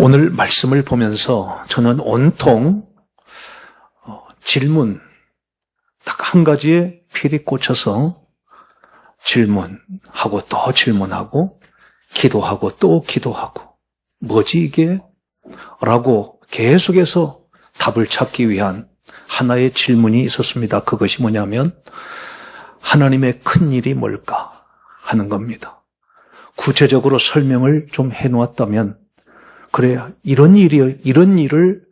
오늘 말씀을 보면서 저는 온통 질문, 딱 한 가지에 필이 꽂혀서 질문하고 또 질문하고 기도하고 또 기도하고 뭐지 이게? 라고 계속해서 답을 찾기 위한 하나의 질문이 있었습니다. 그것이 뭐냐면 하나님의 큰일이 뭘까 하는 겁니다. 구체적으로 설명을 좀 해놓았다면 그래 이런 일을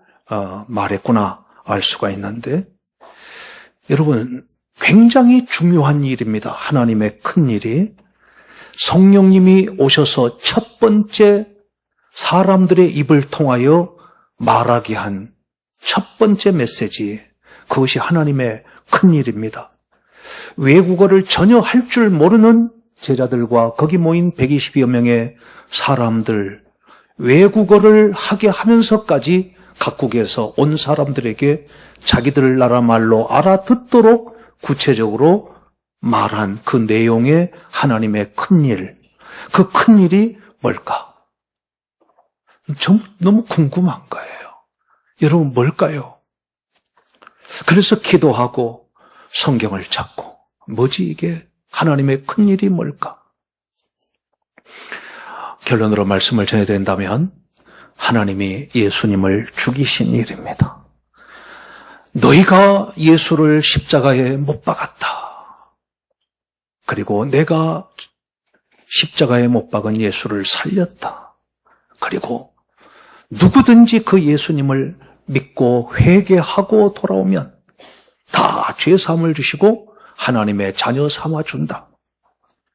말했구나 알 수가 있는데 여러분 굉장히 중요한 일입니다. 하나님의 큰일이 성령님이 오셔서 첫 번째 사람들의 입을 통하여 말하게 한 첫 번째 메시지, 그것이 하나님의 큰일입니다. 외국어를 전혀 할 줄 모르는 제자들과 거기 모인 120여 명의 사람들, 외국어를 하게 하면서까지 각국에서 온 사람들에게 자기들 나라 말로 알아듣도록 구체적으로 말한 그 내용의 하나님의 큰일, 그 큰일이 뭘까? 너무 궁금한 거예요. 여러분 뭘까요? 그래서 기도하고 성경을 찾고 뭐지 이게? 하나님의 큰일이 뭘까? 결론으로 말씀을 전해드린다면 하나님이 예수님을 죽이신 일입니다. 너희가 예수를 십자가에 못 박았다. 그리고 내가 십자가에 못 박은 예수를 살렸다. 그리고 누구든지 그 예수님을 믿고 회개하고 돌아오면 다 죄사함을 주시고 하나님의 자녀 삼아준다.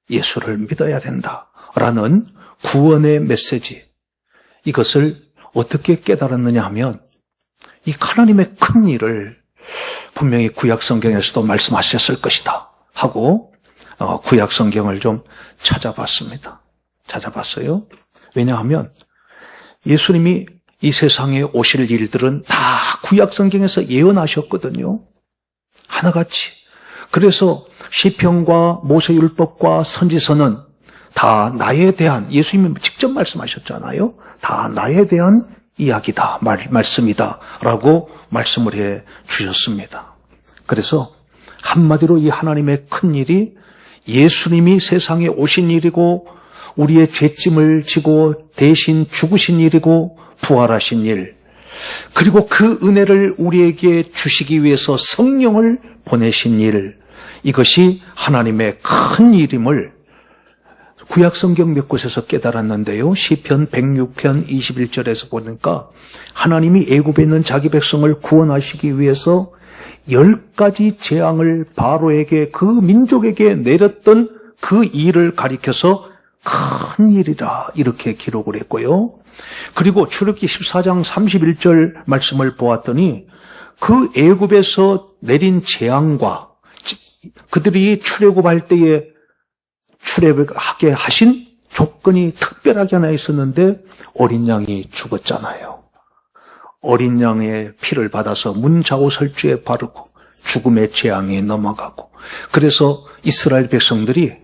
예수를 믿어야 된다. 라는 구원의 메시지. 이것을 어떻게 깨달았느냐 하면 이 하나님의 큰 일을 분명히 구약성경에서도 말씀하셨을 것이다 하고 구약성경을 좀 찾아봤습니다. 찾아봤어요. 왜냐하면 예수님이 이 세상에 오실 일들은 다 구약성경에서 예언하셨거든요. 하나같이. 그래서 시편과 모세율법과 선지서는 다 나에 대한, 예수님이 직접 말씀하셨잖아요. 다 나에 대한 이야기다, 말씀이다 라고 말씀을 해 주셨습니다. 그래서 한마디로 이 하나님의 큰일이 예수님이 세상에 오신 일이고 우리의 죄짐을 지고 대신 죽으신 일이고 부활하신 일, 그리고 그 은혜를 우리에게 주시기 위해서 성령을 보내신 일, 이것이 하나님의 큰 일임을 구약성경 몇 곳에서 깨달았는데요. 시편 106편 21절에서 보니까 하나님이 애굽에 있는 자기 백성을 구원하시기 위해서 10가지 재앙을 바로에게, 그 민족에게 내렸던 그 일을 가리켜서 큰 일이라 이렇게 기록을 했고요. 그리고 출애굽기 14장 31절 말씀을 보았더니 그 애굽에서 내린 재앙과 그들이 출애굽할 때에 출애굽하게 하신 조건이 특별하게 하나 있었는데 어린 양이 죽었잖아요. 어린 양의 피를 받아서 문자오설주에 바르고 죽음의 재앙에 넘어가고, 그래서 이스라엘 백성들이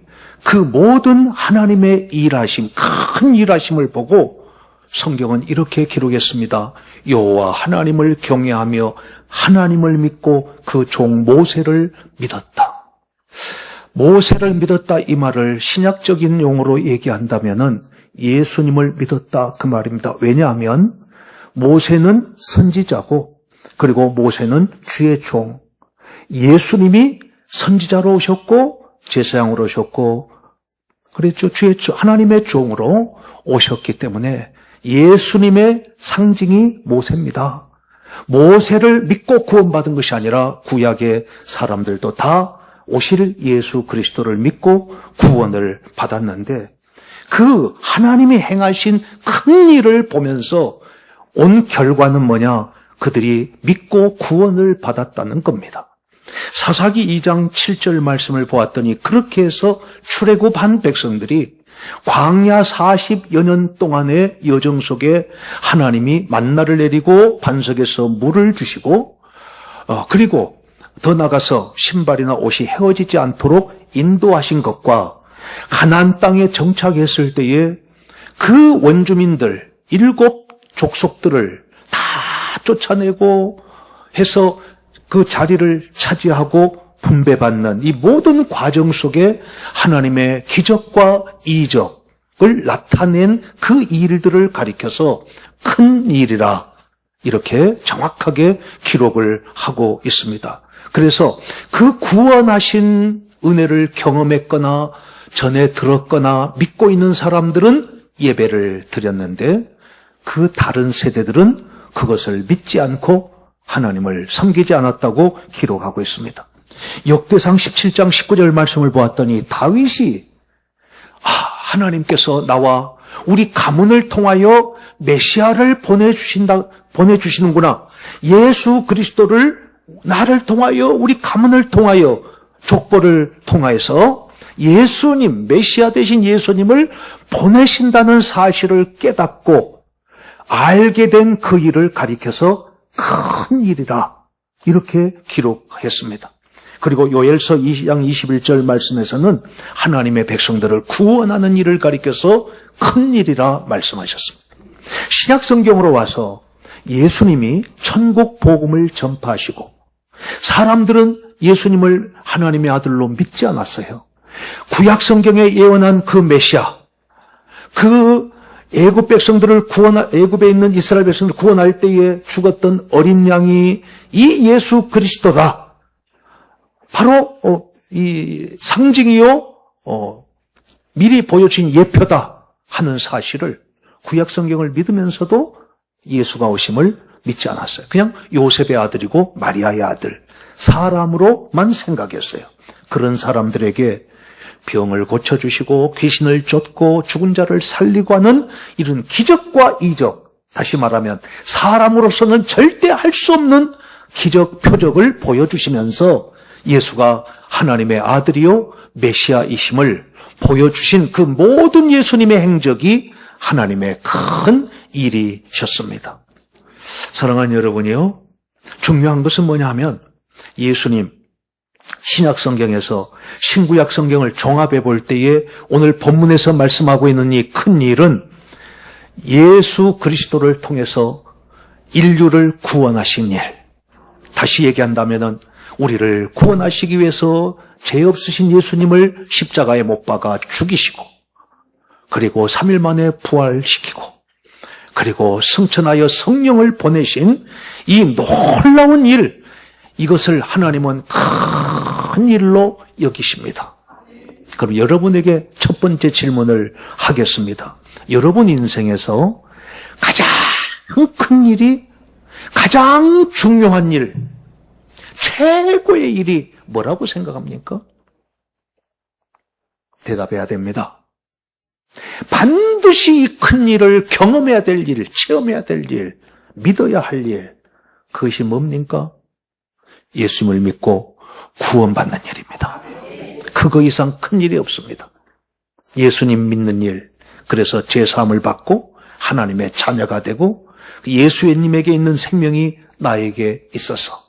그 모든 하나님의 일하심, 큰 일하심을 보고 성경은 이렇게 기록했습니다. 여호와 하나님을 경외하며 하나님을 믿고 그 종 모세를 믿었다. 모세를 믿었다 이 말을 신약적인 용어로 얘기한다면은 예수님을 믿었다 그 말입니다. 왜냐하면 모세는 선지자고, 그리고 모세는 주의 종, 예수님이 선지자로 오셨고 제사장으로 오셨고 그랬죠. 하나님의 종으로 오셨기 때문에 예수님의 상징이 모세입니다. 모세를 믿고 구원받은 것이 아니라 구약의 사람들도 다 오실 예수 그리스도를 믿고 구원을 받았는데, 그 하나님이 행하신 큰 일을 보면서 온 결과는 뭐냐? 그들이 믿고 구원을 받았다는 겁니다. 사사기 2장 7절 말씀을 보았더니 그렇게 해서 출애굽한 백성들이 광야 40여 년 동안의 여정 속에 하나님이 만나를 내리고 반석에서 물을 주시고 그리고 더 나가서 신발이나 옷이 헤어지지 않도록 인도하신 것과 가나안 땅에 정착했을 때에 그 원주민들 7 족속들을 다 쫓아내고 해서 그 자리를 차지하고 분배받는 이 모든 과정 속에 하나님의 기적과 이적을 나타낸 그 일들을 가리켜서 큰 일이라 이렇게 정확하게 기록을 하고 있습니다. 그래서 그 구원하신 은혜를 경험했거나 전에 들었거나 믿고 있는 사람들은 예배를 드렸는데 그 다른 세대들은 그것을 믿지 않고 하나님을 섬기지 않았다고 기록하고 있습니다. 역대상 17장 19절 말씀을 보았더니 다윗이 하나님께서 우리 가문을 통하여 메시아를 보내주시는구나. 예수 그리스도를 나를 통하여 우리 가문을 통하여 족보를 통하여서 예수님, 메시아 되신 예수님을 보내신다는 사실을 깨닫고 알게 된 그 일을 가리켜서 큰 일이라 이렇게 기록했습니다. 그리고 요엘서 2장 21절 말씀에서는 하나님의 백성들을 구원하는 일을 가리켜서 큰 일이라 말씀하셨습니다. 신약 성경으로 와서 예수님이 천국 복음을 전파하시고 사람들은 예수님을 하나님의 아들로 믿지 않았어요. 구약 성경에 예언한 그 메시아, 그 애굽 백성들을 애굽에 있는 이스라엘 백성들을 구원할 때에 죽었던 어린 양이 이 예수 그리스도다. 바로 이 상징이요 미리 보여진 예표다 하는 사실을 구약 성경을 믿으면서도 예수가 오심을 믿지 않았어요. 그냥 요셉의 아들이고 마리아의 아들, 사람으로만 생각했어요. 그런 사람들에게 병을 고쳐주시고 귀신을 쫓고 죽은 자를 살리고 하는 이런 기적과 이적, 다시 말하면 사람으로서는 절대 할 수 없는 기적 표적을 보여주시면서 예수가 하나님의 아들이요 메시아이심을 보여주신 그 모든 예수님의 행적이 하나님의 큰 일이셨습니다. 사랑하는 여러분이요, 중요한 것은 뭐냐 하면 예수님 신약 성경에서 신구약 성경을 종합해 볼 때에 오늘 본문에서 말씀하고 있는 이 큰 일은 예수 그리스도를 통해서 인류를 구원하신 일. 다시 얘기한다면은 우리를 구원하시기 위해서 죄 없으신 예수님을 십자가에 못 박아 죽이시고 그리고 3일 만에 부활시키고 그리고 승천하여 성령을 보내신 이 놀라운 일, 이것을 하나님은 큰 일로 여기십니다. 그럼 여러분에게 첫 번째 질문을 하겠습니다. 여러분 인생에서 가장 큰 일이, 가장 중요한 일, 최고의 일이 뭐라고 생각합니까? 대답해야 됩니다. 반드시 이 큰 일을 경험해야 될 일, 체험해야 될 일, 믿어야 할 일, 그것이 뭡니까? 예수님을 믿고 구원받는 일입니다. 그거 이상 큰 일이 없습니다. 예수님 믿는 일, 그래서 제사함을 받고 하나님의 자녀가 되고 예수님에게 있는 생명이 나에게 있어서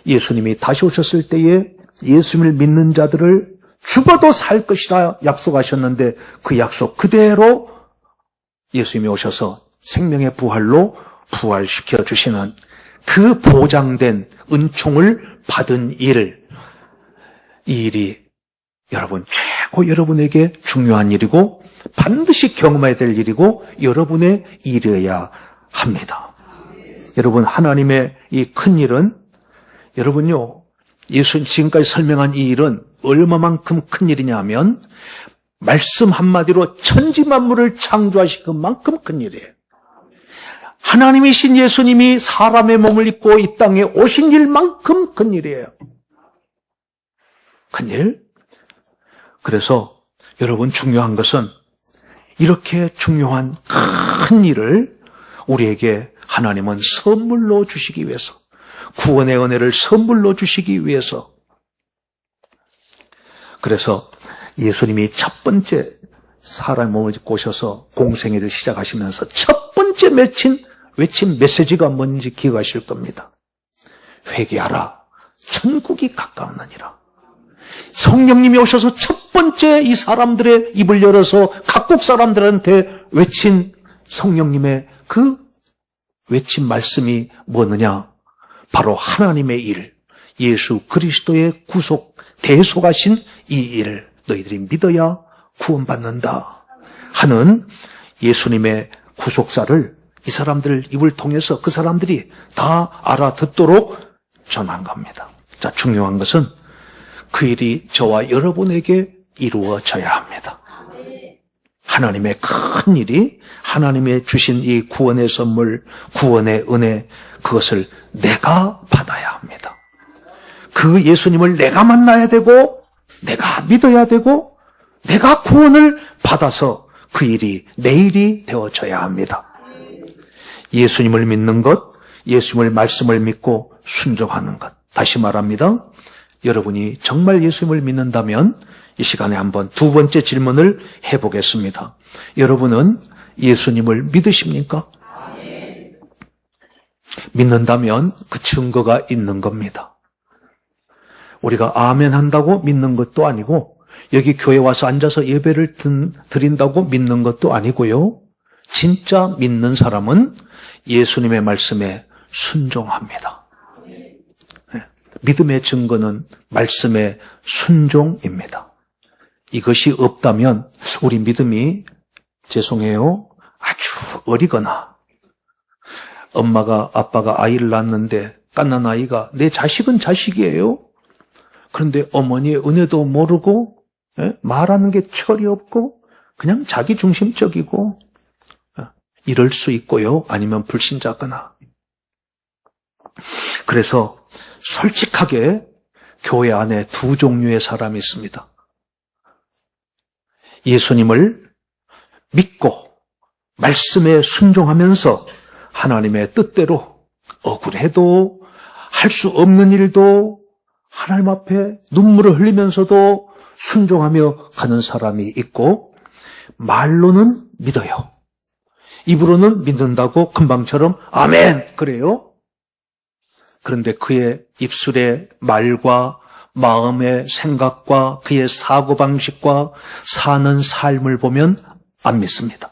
예수님이 다시 오셨을 때에 예수님을 믿는 자들을 죽어도 살 것이라 약속하셨는데 그 약속 그대로 예수님이 오셔서 생명의 부활로 부활시켜 주시는 그 보장된 은총을 받은 일, 이 일이 여러분 최고 여러분에게 중요한 일이고 반드시 경험해야 될 일이고 여러분의 일이어야 합니다. 여러분, 하나님의 이 큰 일은, 여러분요, 예수님 지금까지 설명한 이 일은 얼마만큼 큰 일이냐 하면 말씀 한마디로 천지만물을 창조하신 그만큼 큰 일이에요. 하나님이신 예수님이 사람의 몸을 입고 이 땅에 오신 일만큼 큰 일이에요. 큰 일. 그래서 여러분, 중요한 것은 이렇게 중요한 큰 일을 우리에게 하나님은 선물로 주시기 위해서, 구원의 은혜를 선물로 주시기 위해서, 그래서 예수님이 첫 번째 사람의 몸을 입고 오셔서 공생애를 시작하시면서 첫 번째 외친 메시지가 뭔지 기억하실 겁니다. 회개하라, 천국이 가까웠느니라. 성령님이 오셔서 첫 번째 이 사람들의 입을 열어서 각국 사람들한테 외친 성령님의 그 외친 말씀이 뭐느냐? 바로 하나님의 일, 예수 그리스도의 구속, 대속하신 이 일을 너희들이 믿어야 구원받는다 하는 예수님의 구속사를 이 사람들 입을 통해서 그 사람들이 다 알아듣도록 전한 겁니다. 자, 중요한 것은 그 일이 저와 여러분에게 이루어져야 합니다. 하나님의 큰 일이, 하나님의 주신 이 구원의 선물, 구원의 은혜, 그것을 내가 받아야 합니다. 그 예수님을 내가 만나야 되고, 내가 믿어야 되고, 내가 구원을 받아서 그 일이 내 일이 되어져야 합니다. 예수님을 믿는 것, 예수님의 말씀을 믿고 순종하는 것. 다시 말합니다. 여러분이 정말 예수님을 믿는다면 이 시간에 한번 두 번째 질문을 해보겠습니다. 여러분은 예수님을 믿으십니까? 믿는다면 그 증거가 있는 겁니다. 우리가 아멘 한다고 믿는 것도 아니고, 여기 교회 와서 앉아서 예배를 드린다고 믿는 것도 아니고요. 진짜 믿는 사람은 예수님의 말씀에 순종합니다. 믿음의 증거는 말씀의 순종입니다. 이것이 없다면 우리 믿음이, 죄송해요, 아주 어리거나, 엄마가 아빠가 아이를 낳았는데 갓난 아이가 내 자식은 자식이에요. 그런데 어머니의 은혜도 모르고 말하는 게 철이 없고 그냥 자기 중심적이고, 이럴 수 있고요. 아니면 불신자거나. 그래서 솔직하게 교회 안에 두 종류의 사람이 있습니다. 예수님을 믿고 말씀에 순종하면서 하나님의 뜻대로 억울해도 할 수 없는 일도 하나님 앞에 눈물을 흘리면서도 순종하며 가는 사람이 있고, 말로는 믿어요. 입으로는 믿는다고 금방처럼 아멘 그래요. 그런데 그의 입술의 말과 마음의 생각과 그의 사고방식과 사는 삶을 보면 안 믿습니다.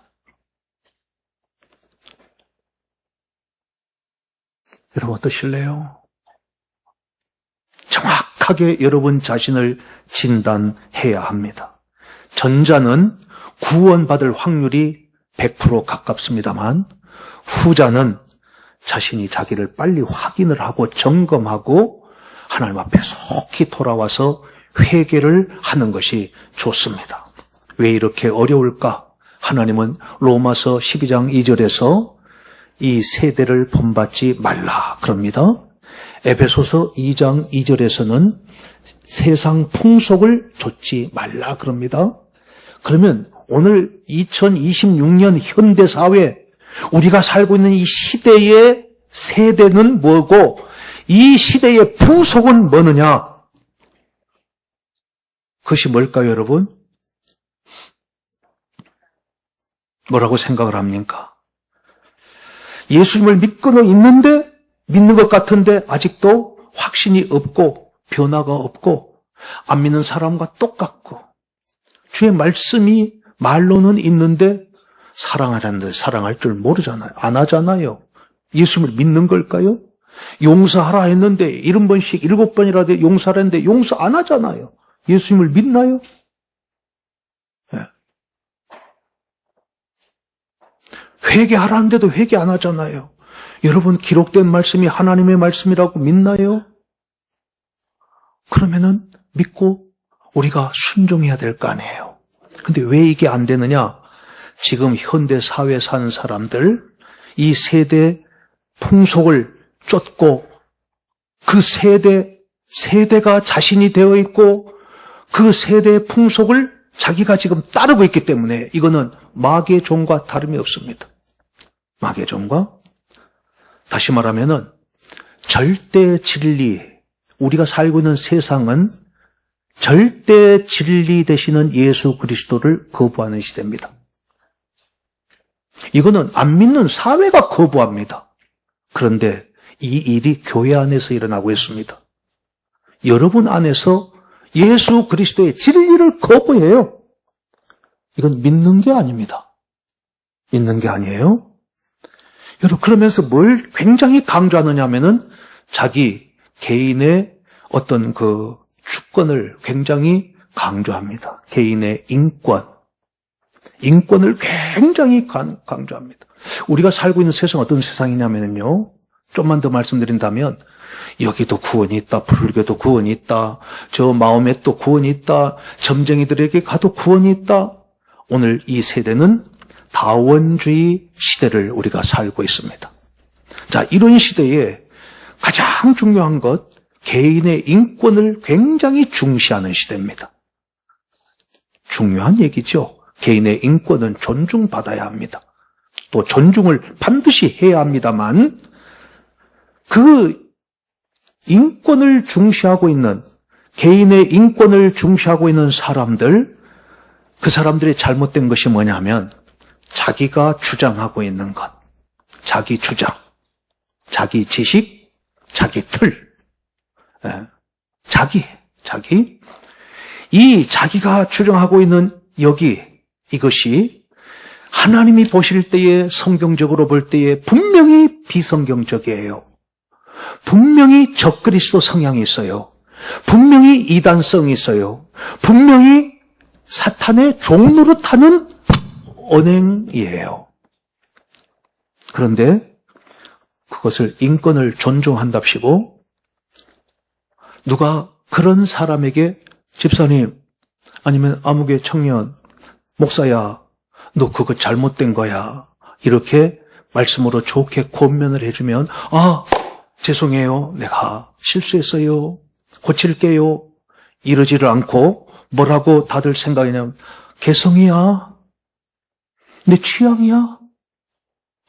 여러분 어떠실래요? 정확하게 여러분 자신을 진단해야 합니다. 전자는 구원받을 확률이 100% 가깝습니다만, 후자는 자신이 자기를 빨리 확인을 하고 점검하고 하나님 앞에 속히 돌아와서 회개를 하는 것이 좋습니다. 왜 이렇게 어려울까? 하나님은 로마서 12장 2절에서 이 세대를 본받지 말라 그럽니다. 에베소서 2장 2절에서는 세상 풍속을 좇지 말라 그럽니다. 그러면 오늘 2026년 현대사회, 우리가 살고 있는 이 시대의 세대는 뭐고, 이 시대의 풍속은 뭐느냐? 그것이 뭘까요, 여러분? 뭐라고 생각을 합니까? 예수님을 믿고는 있는데, 믿는 것 같은데 아직도 확신이 없고 변화가 없고 안 믿는 사람과 똑같고, 주의 말씀이 말로는 있는데 사랑하라는데 사랑할 줄 모르잖아요. 안 하잖아요. 예수님을 믿는 걸까요? 용서하라 했는데 70번씩 7번이라도 용서하라 했는데 용서 안 하잖아요. 예수님을 믿나요? 네. 회개하라는데도 회개 안 하잖아요. 여러분, 기록된 말씀이 하나님의 말씀이라고 믿나요? 그러면은 믿고 우리가 순종해야 될 거 아니에요. 근데 왜 이게 안 되느냐? 지금 현대 사회에 사는 사람들, 이 세대 풍속을 쫓고 그 세대가 자신이 되어 있고 그 세대의 풍속을 자기가 지금 따르고 있기 때문에 이거는 마귀의 종과 다름이 없습니다. 마귀의 종과, 다시 말하면은 절대 진리, 우리가 살고 있는 세상은 절대 진리 되시는 예수 그리스도를 거부하는 시대입니다. 이거는 안 믿는 사회가 거부합니다. 그런데 이 일이 교회 안에서 일어나고 있습니다. 여러분 안에서 예수 그리스도의 진리를 거부해요. 이건 믿는 게 아닙니다. 믿는 게 아니에요. 여러분, 그러면서 뭘 굉장히 강조하느냐 하면은 자기 개인의 어떤 그 주권을 굉장히 강조합니다. 개인의 인권을 굉장히 강조합니다. 우리가 살고 있는 세상은 어떤 세상이냐면요. 좀만 더 말씀드린다면 여기도 구원이 있다. 불교도 구원이 있다. 저 마음에 또 구원이 있다. 점쟁이들에게 가도 구원이 있다. 오늘 이 세대는 다원주의 시대를 우리가 살고 있습니다. 자, 이런 시대에 가장 중요한 것, 개인의 인권을 굉장히 중시하는 시대입니다. 중요한 얘기죠. 개인의 인권은 존중받아야 합니다. 또 존중을 반드시 해야 합니다만 그 인권을 중시하고 있는, 개인의 인권을 중시하고 있는 사람들, 그 사람들의 잘못된 것이 뭐냐면 자기가 주장하고 있는 것, 자기 주장, 자기 지식, 자기 틀, 이 자기가 주장하고 있는 이것이 하나님이 보실 때에, 성경적으로 볼 때에 분명히 비성경적이에요. 분명히 적그리스도 성향이 있어요. 분명히 이단성이 있어요. 분명히 사탄의 종노릇하는 언행이에요. 그런데 그것을 인권을 존중한답시고 누가 그런 사람에게 집사님 아니면 아무개 청년 목사야 너 그거 잘못된 거야 이렇게 말씀으로 좋게 권면을 해주면 죄송해요 내가 실수했어요 고칠게요 이러지를 않고 뭐라고 다들 생각하냐면 개성이야 내 취향이야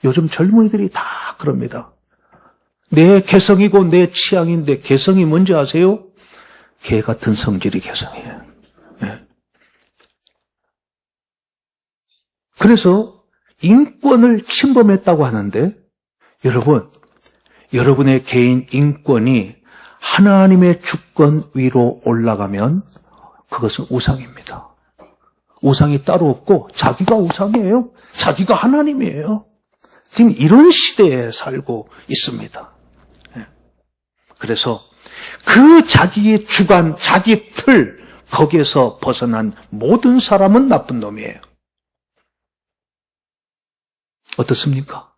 요즘 젊은이들이 다 그럽니다. 내 개성이고 내 취향인데 개성이 뭔지 아세요? 개 같은 성질이 개성이에요. 네. 그래서 인권을 침범했다고 하는데 여러분의 개인 인권이 하나님의 주권 위로 올라가면 그것은 우상입니다. 우상이 따로 없고 자기가 우상이에요. 자기가 하나님이에요. 지금 이런 시대에 살고 있습니다. 그래서 그 자기의 주관, 자기 틀 거기에서 벗어난 모든 사람은 나쁜 놈이에요. 어떻습니까?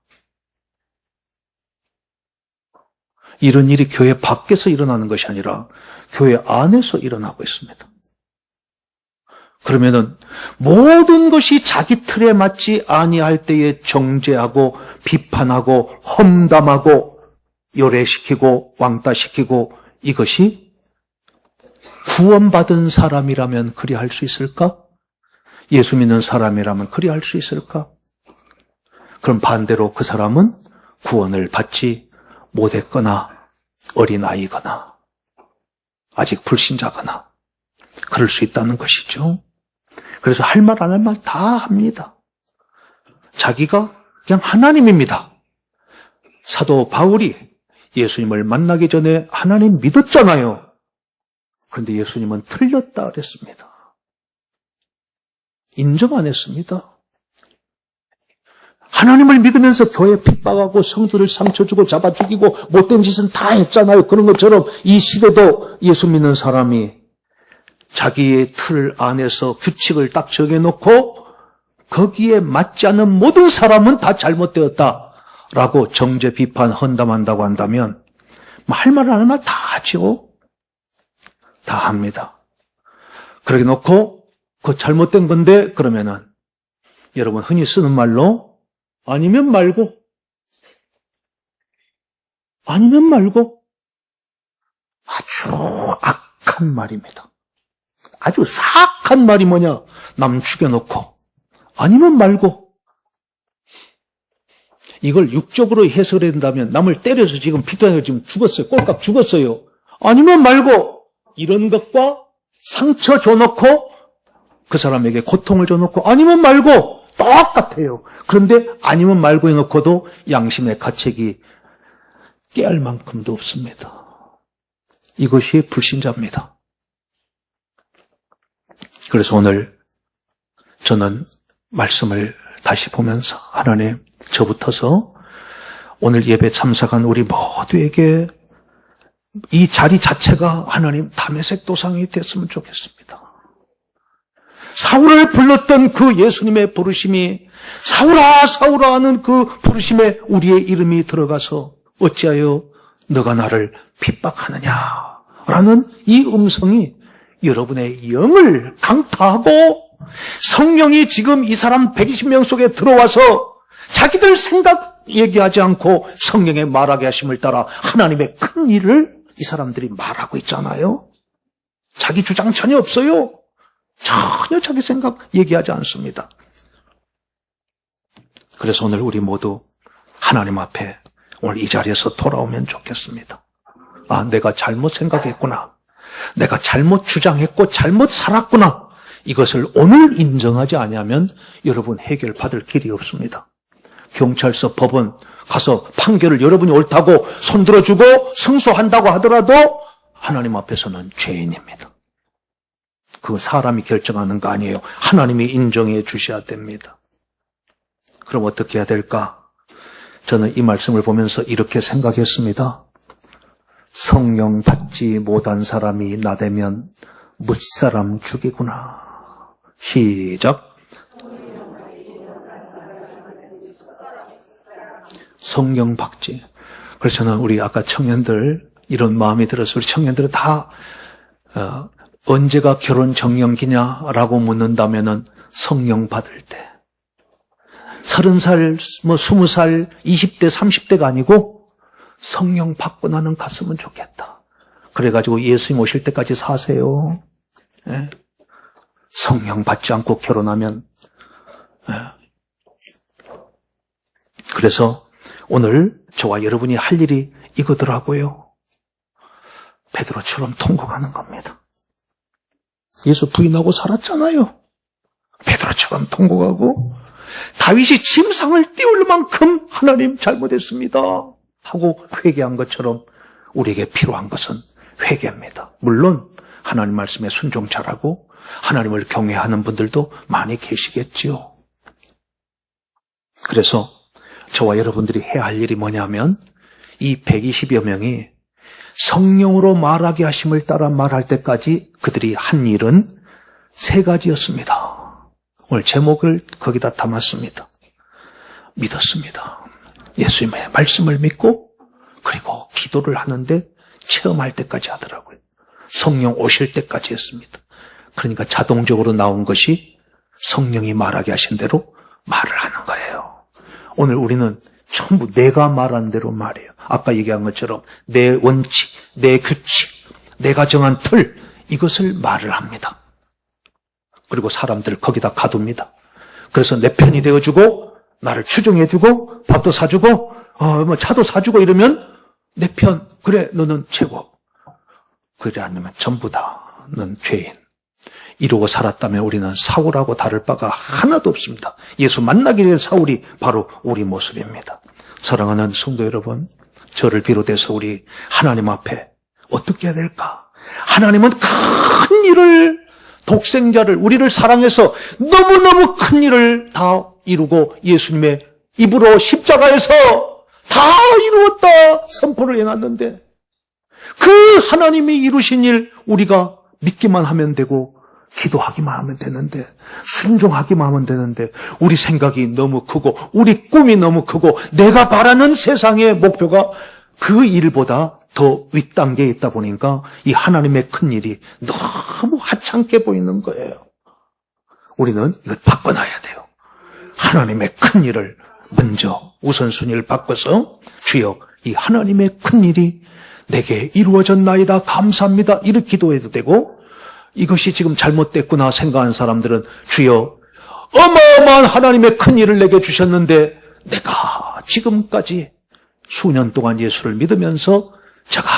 이런 일이 교회 밖에서 일어나는 것이 아니라 교회 안에서 일어나고 있습니다. 그러면은 모든 것이 자기 틀에 맞지 아니할 때에 정죄하고 비판하고 험담하고 요래시키고 왕따시키고 이것이 구원받은 사람이라면 그리 할 수 있을까? 예수 믿는 사람이라면 그리 할 수 있을까? 그럼 반대로 그 사람은 구원을 받지 못했거나 어린아이거나 아직 불신자거나 그럴 수 있다는 것이죠. 그래서 할 말 안 할 말 다 합니다. 자기가 그냥 하나님입니다. 사도 바울이 예수님을 만나기 전에 하나님 믿었잖아요. 그런데 예수님은 틀렸다 그랬습니다. 인정 안 했습니다. 하나님을 믿으면서 교회 핍박하고 성도를 상처 주고 잡아 죽이고 못된 짓은 다 했잖아요. 그런 것처럼 이 시대도 예수 믿는 사람이 자기의 틀 안에서 규칙을 딱 정해놓고 거기에 맞지 않는 모든 사람은 다 잘못되었다라고 정죄, 비판, 헌담한다고 한다면 할 말 안 할 말 다 하죠. 다 합니다. 그렇게 놓고 그거 잘못된 건데 그러면은 여러분 흔히 쓰는 말로 아니면 말고 아주 악한 말입니다. 아주 사악한 말이 뭐냐? 남 죽여놓고 아니면 말고 이걸 육적으로 해석한다면 남을 때려서 지금 피통에 지금 죽었어요. 꼴깍 죽었어요. 아니면 말고 이런 것과 상처 줘놓고 그 사람에게 고통을 줘놓고 아니면 말고 똑같아요. 그런데 아니면 말고 해놓고도 양심의 가책이 깨알 만큼도 없습니다. 이것이 불신자입니다. 그래서 오늘 저는 말씀을 다시 보면서 하나님 저부터서 오늘 예배 참석한 우리 모두에게 이 자리 자체가 하나님 다메섹 도상이 됐으면 좋겠습니다. 사울을 불렀던 그 예수님의 부르심이 사울아 사울아 하는 그 부르심에 우리의 이름이 들어가서 어찌하여 너가 나를 핍박하느냐라는 이 음성이 여러분의 영을 강타하고 성령이 지금 이 사람 120명 속에 들어와서 자기들 생각 얘기하지 않고 성령의 말하게 하심을 따라 하나님의 큰 일을 이 사람들이 말하고 있잖아요. 자기 주장 전혀 없어요. 전혀 자기 생각 얘기하지 않습니다. 그래서 오늘 우리 모두 하나님 앞에 오늘 이 자리에서 돌아오면 좋겠습니다. 아, 내가 잘못 생각했구나. 내가 잘못 주장했고 잘못 살았구나. 이것을 오늘 인정하지 않으면 여러분 해결받을 길이 없습니다. 경찰서, 법원 가서 판결을 여러분이 옳다고 손들어주고 승소한다고 하더라도 하나님 앞에서는 죄인입니다. 그거 사람이 결정하는 거 아니에요. 하나님이 인정해 주셔야 됩니다. 그럼 어떻게 해야 될까? 저는 이 말씀을 보면서 이렇게 생각했습니다. 성령 받지 못한 사람이 나대면 뭇사람 죽이구나. 시작. 성령 받지. 그래서 저는 우리 아까 청년들 이런 마음이 들어서 우리 청년들은 다 언제가 결혼 정년기냐라고 묻는다면은 성령 받을 때 30살, 20살, 20대, 30대가 아니고 성령 받고 나는 갔으면 좋겠다. 그래가지고 예수님 오실 때까지 사세요. 예? 성령 받지 않고 결혼하면 그래서 오늘 저와 여러분이 할 일이 이거더라고요. 베드로처럼 통곡하는 겁니다. 예수 부인하고 살았잖아요. 베드로처럼 통곡하고 다윗이 침상을 띄울 만큼 하나님 잘못했습니다 하고 회개한 것처럼 우리에게 필요한 것은 회개입니다. 물론 하나님 말씀에 순종 잘하고 하나님을 경외하는 분들도 많이 계시겠지요. 그래서 저와 여러분들이 해야 할 일이 뭐냐면 이 120여 명이 성령으로 말하게 하심을 따라 말할 때까지 그들이 한 일은 3가지였습니다. 오늘 제목을 거기다 담았습니다. 믿었습니다. 예수님의 말씀을 믿고 그리고 기도를 하는데 체험할 때까지 하더라고요. 성령 오실 때까지 했습니다. 그러니까 자동적으로 나온 것이 성령이 말하게 하신 대로 말을 하는 거예요. 오늘 우리는 전부 내가 말한 대로 말해요. 아까 얘기한 것처럼 내 원칙, 내 규칙, 내가 정한 틀 이것을 말을 합니다. 그리고 사람들을 거기다 가둡니다. 그래서 내 편이 되어주고 나를 추종해주고 밥도 사주고 차도 사주고 이러면 내 편, 그래 너는 최고. 그래 아니면 전부 다 넌 죄인. 이러고 살았다면 우리는 사울하고 다를 바가 하나도 없습니다. 예수 만나기 전에 사울이 바로 우리 모습입니다. 사랑하는 성도 여러분, 저를 비롯해서 우리 하나님 앞에 어떻게 해야 될까? 하나님은 큰 일을, 독생자를, 우리를 사랑해서 너무너무 큰 일을 다 이루고 예수님의 입으로 십자가에서 다 이루었다 선포를 해놨는데 그 하나님이 이루신 일 우리가 믿기만 하면 되고 기도하기만 하면 되는데 순종하기만 하면 되는데 우리 생각이 너무 크고 우리 꿈이 너무 크고 내가 바라는 세상의 목표가 그 일보다 더 윗단계에 있다 보니까 이 하나님의 큰 일이 너무 하찮게 보이는 거예요. 우리는 이걸 바꿔놔야 돼요. 하나님의 큰 일을 먼저 우선순위를 바꿔서 주여 이 하나님의 큰 일이 내게 이루어졌나이다 감사합니다 이렇게 기도해도 되고 이것이 지금 잘못됐구나 생각하는 사람들은 주여 어마어마한 하나님의 큰 일을 내게 주셨는데 내가 지금까지 수년 동안 예수를 믿으면서 제가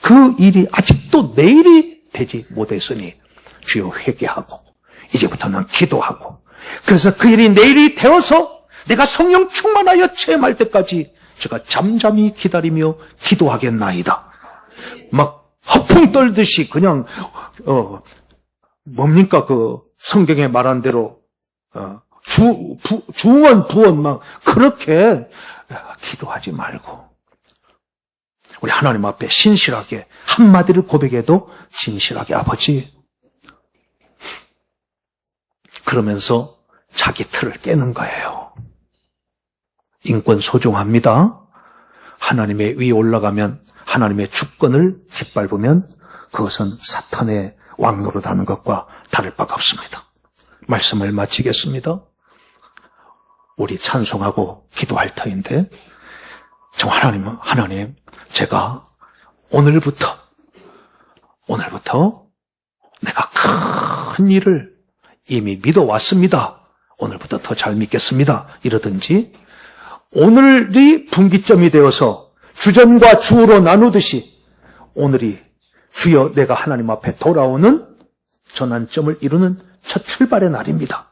그 일이 아직도 내일이 되지 못했으니 주여 회개하고 이제부터는 기도하고 그래서 그 일이 내일이 되어서 내가 성령 충만하여 체험할 때까지 제가 잠잠히 기다리며 기도하겠나이다. 막 허풍 떨듯이 그냥 뭡니까 그 성경에 말한 대로 중원, 부원 막 그렇게 기도하지 말고 우리 하나님 앞에 신실하게 한마디를 고백해도 진실하게 아버지 그러면서 자기 틀을 깨는 거예요. 인권 소중합니다. 하나님의 위에 올라가면 하나님의 주권을 짓밟으면 그것은 사탄의 왕노릇하는 것과 다를 바가 없습니다. 말씀을 마치겠습니다. 우리 찬송하고 기도할 터인데 정말 하나님 제가 오늘부터 내가 큰 일을 이미 믿어왔습니다. 오늘부터 더 잘 믿겠습니다. 이러든지 오늘이 분기점이 되어서 주전과 주후로 나누듯이 오늘이 주여 내가 하나님 앞에 돌아오는 전환점을 이루는 첫 출발의 날입니다.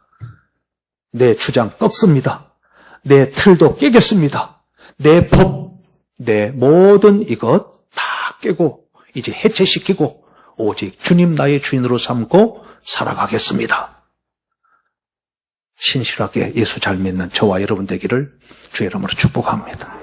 내 주장 꺾습니다. 내 틀도 깨겠습니다. 내 법, 내 모든 이것 다 깨고 이제 해체시키고 오직 주님 나의 주인으로 삼고 살아가겠습니다. 신실하게 예수 잘 믿는 저와 여러분 되기를 주의 이름으로 축복합니다.